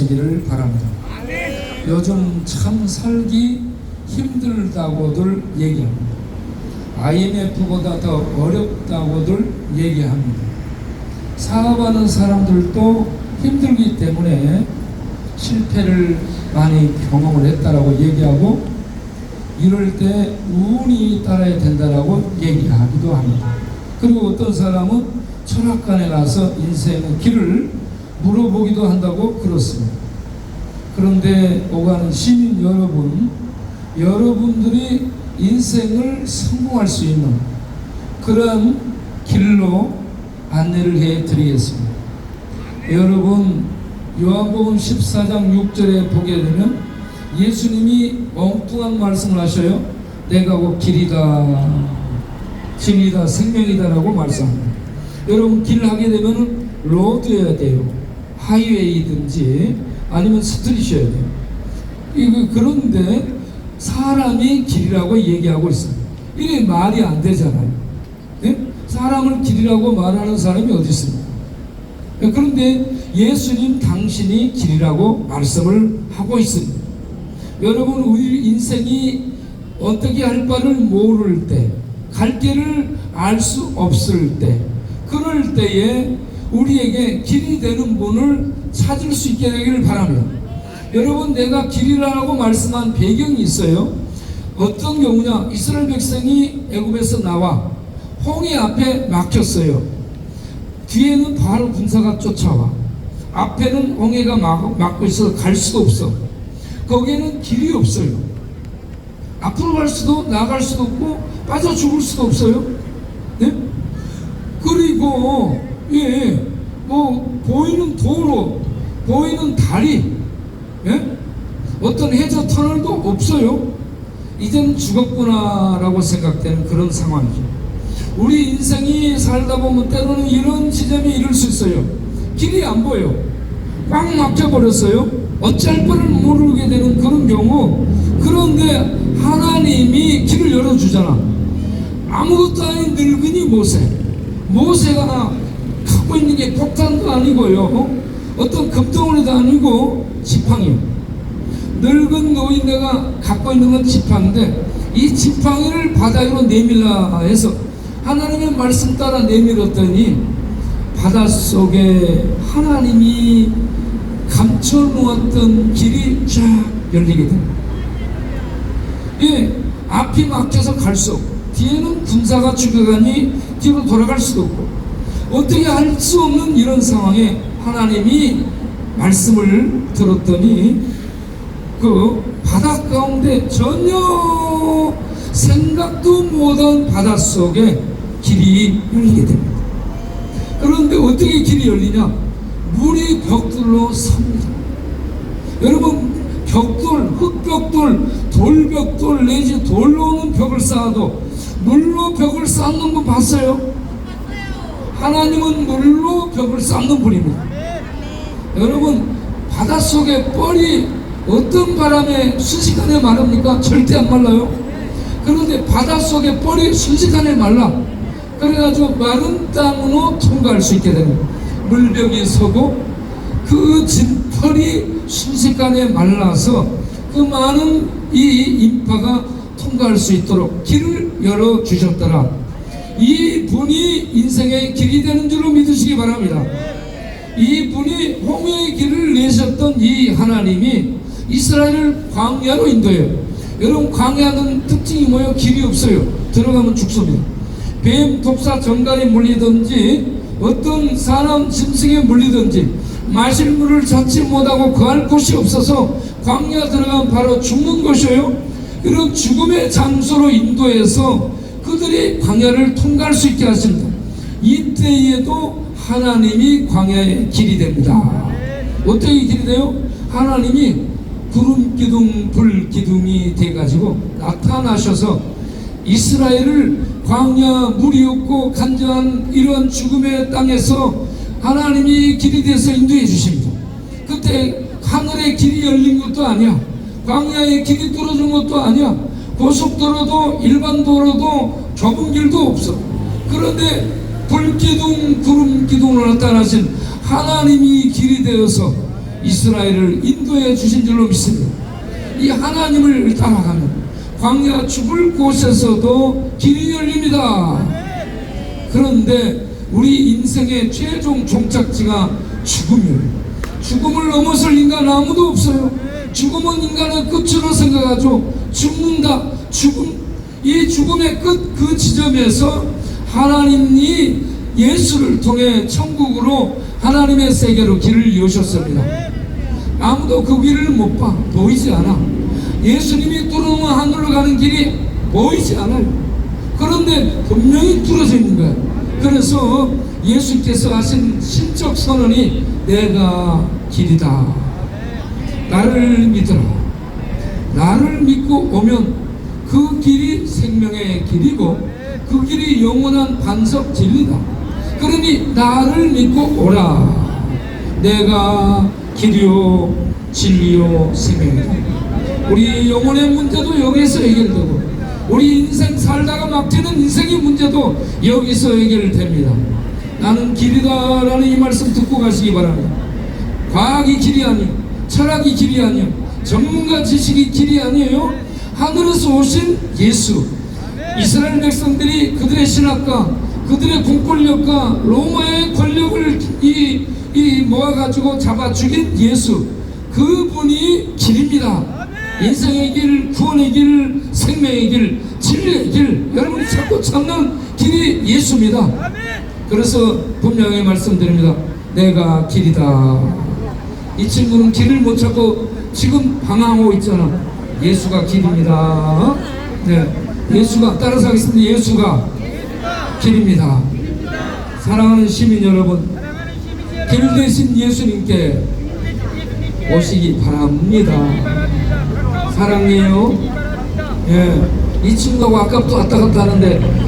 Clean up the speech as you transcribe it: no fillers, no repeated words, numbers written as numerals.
하시기를 바랍니다. 요즘 참 살기 힘들다고들 얘기합니다. IMF보다 더 어렵다고들 얘기합니다. 사업하는 사람들도 힘들기 때문에 실패를 많이 경험을 했다라고 얘기하고, 이럴 때 운이 따라야 된다라고 얘기하기도 합니다. 그리고 어떤 사람은 철학관에 가서 인생의 길을 물어보기도 한다고 그렇습니다. 그런데 오가는 시민 여러분, 여러분들이 인생을 성공할 수 있는 그런 길로 안내를 해드리겠습니다. 여러분, 요한복음 14장 6절에 보게 되면 예수님이 엉뚱한 말씀을 하셔요. 내가 곧 길이다, 진리다, 생명이다 라고 말씀합니다. 여러분, 길을 하게 되면 로드여야 돼요. 하이웨이든지 아니면 스트릿이어야 돼요. 그런데 사람이 길이라고 얘기하고 있습니다. 이게 말이 안 되잖아요. 네? 사람을 길이라고 말하는 사람이 어디 있습니까? 그런데 예수님 당신이 길이라고 말씀을 하고 있습니다. 여러분, 우리 인생이 어떻게 할 바를 모를 때, 갈 길을 알 수 없을 때, 그럴 때에 우리에게 길이 되는 분을 찾을 수 있게 되기를 바랍니다. 여러분, 내가 길이라고 말씀한 배경이 있어요. 어떤 경우냐, 이스라엘 백성이 애굽에서 나와 홍해 앞에 막혔어요. 뒤에는 바로 군사가 쫓아와. 앞에는 홍해가 막고 있어서 갈 수도 없어. 거기에는 길이 없어요. 앞으로 갈 수도 나갈 수도 없고 빠져 죽을 수도 없어요. 네? 그리고 보이는 도로, 보이는 다리, 어떤 해저 터널도 없어요. 이제는 죽었구나 라고 생각되는 그런 상황이죠. 우리 인생이 살다 보면 때로는 이런 지점에 이를 수 있어요. 길이 안 보여. 꽉 막혀버렸어요. 어쩔 뻔을 모르게 되는 그런 경우. 그런데 하나님이 길을 열어주잖아. 아무것도 아닌 늙은이 모세가 갖고 있는 게 폭탄도 아니고요, 어떤 금덩어리도 아니고 지팡이. 늙은 노인네가 갖고 있는 건 지팡인데, 이 지팡이를 바다 위로 내밀라 해서 하나님의 말씀 따라 내밀었더니 바닷속에 하나님이 감춰놓았던 길이 쫙 열리게 됩니다. 앞이 막혀서 갈 수 없고, 뒤에는 군사가 죽여가니 뒤로 돌아갈 수도 없고, 어떻게 할 수 없는 이런 상황에 하나님이 말씀을 들었더니 그 바다 가운데 전혀 생각도 못한 바닷속에 길이 열리게 됩니다. 그런데 어떻게 길이 열리냐? 물이 벽돌로 섭니다. 여러분, 벽돌, 흙벽돌, 돌벽돌 내지 돌로 오는 벽을 쌓아도 물로 벽을 쌓는 거 봤어요? 하나님은 물로 벽을 쌓는 분입니다. 여러분, 바닷속에 뻘이 어떤 바람에 순식간에 마릅니까? 절대 안 말라요. 그런데 바닷속에 뻘이 순식간에 말라. 그래가지고 마른 땅으로 통과할 수 있게 됩니다. 물벽이 서고 그 진펄이 순식간에 말라서 그 많은 이 인파가 통과할 수 있도록 길을 열어주셨더라. 이 분이 인생의 길이 되는 줄로 믿으시기 바랍니다. 이 분이 홍해의 길을 내셨던 이 하나님이 이스라엘을 광야로 인도해요. 여러분, 광야는 특징이 뭐예요? 길이 없어요. 들어가면 죽습니다. 뱀, 독사, 정갈이 물리든지 어떤 사람 짐승에 물리든지 마실 물을 찾지 못하고 거할 곳이 없어서 광야 들어가면 바로 죽는 것이에요. 이런 죽음의 장소로 인도해서 그들이 광야를 통과할 수 있게 하십니다. 이때에도 하나님이 광야의 길이 됩니다. 어떻게 길이 돼요? 하나님이 구름 기둥, 불 기둥이 돼가지고 나타나셔서 이스라엘을 광야, 물이 없고 간절한 이러한 죽음의 땅에서 하나님이 길이 돼서 인도해 주십니다. 그때 하늘의 길이 열린 것도 아니야. 광야의 길이 뚫어진 것도 아니야. 고속도로도 일반 도로도 좁은 길도 없어. 그런데 불기둥, 구름 기둥을 나타나신 하나님이 길이 되어서 이스라엘을 인도해 주신 줄로 믿습니다. 이 하나님을 따라가면 광야 죽을 곳에서도 길이 열립니다. 그런데 우리 인생의 최종 종착지가 죽음이에요. 죽음을 넘어설 인간 아무도 없어요. 죽음은 인간의 끝으로 생각하죠. 죽는다. 죽음, 이 죽음의 끝 그 지점에서 하나님이 예수를 통해 천국으로 하나님의 세계로 길을 여셨습니다. 아무도 그 길을 못 봐. 보이지 않아. 예수님이 뚫어놓은 하늘로 가는 길이 보이지 않아요. 그런데 분명히 뚫어져 있는 거예요. 그래서 예수께서 하신 신적 선언이 내가 길이다. 나를 믿어라. 나를 믿고 오면 그 길이 생명의 길이고 그 길이 영원한 반석 진리다. 그러니 나를 믿고 오라. 내가 길이요 진리요 생명이다. 우리 영혼의 문제도 여기서 해결되고 우리 인생 살다가 막히는 인생의 문제도 여기서 해결됩니다. 나는 길이다 라는 이 말씀 듣고 가시기 바랍니다. 과학이 길이 아니요, 철학이 길이 아니요, 전문가 지식이 길이 아니에요. 하늘에서 오신 예수. 이스라엘 백성들이 그들의 신학과 그들의 공권력과 로마의 권력을 모아가지고 잡아 죽인 예수, 그분이 길입니다. 인생의 길, 구원의 길, 생명의 길, 진리의 길, 여러분이 찾고 찾는 길이 예수입니다. 그래서 분명히 말씀드립니다. 내가 길이다. 이 친구는 길을 못 찾고 지금 방황하고 있잖아. 예수가 길입니다. 네, 예수가, 따라서 하겠습니다. 예수가 길입니다. 사랑하는 시민 여러분, 길 대신 예수님께 오시기 바랍니다. 사랑해요. 예, 이 친구하고 아까부터 왔다 갔다 하는데